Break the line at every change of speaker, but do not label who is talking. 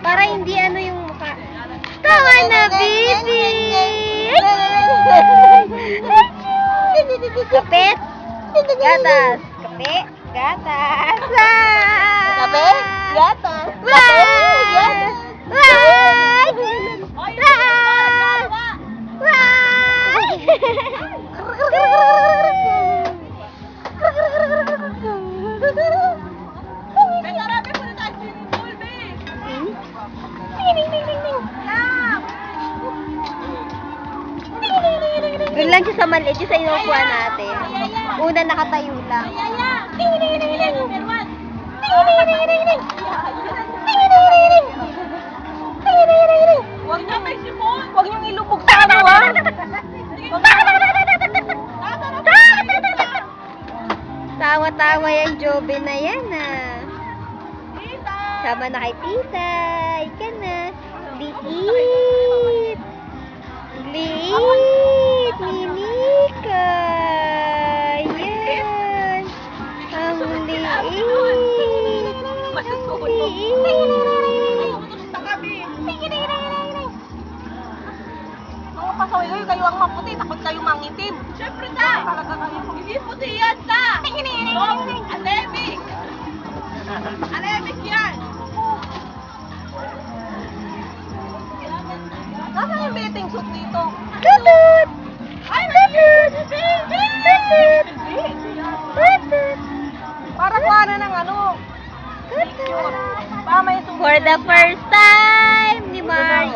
Para hindi ano yung mukha. Tama na, baby! Kapit. Gatas. Kape. Gatas.
Kape? Gatas.
Why? Doon lang siya sa maliit, yung sa inuupuan natin. Una nakatayo lang.
Huwag niyong ilubog sa ano, ha?
Tawa-tawa yung Jobe na yan, ah. Sama na kay tita. Ika na. Liit. Liit. Minika. Yan. Ang liit.
Mga pasaway kayo ang maputi, takot kayo mangitim. Siyempre sa! Talaga kayo. Hindi puti yan sa! Anemic! Anemic yan! Nasaan yung betting suit dito?
Tutut!
Ay,
Tutut! Tutut! Tutut!
para kuha na ng ano.
Tutut!
Baka may sumunod
For the
na siya.
first time ni Mario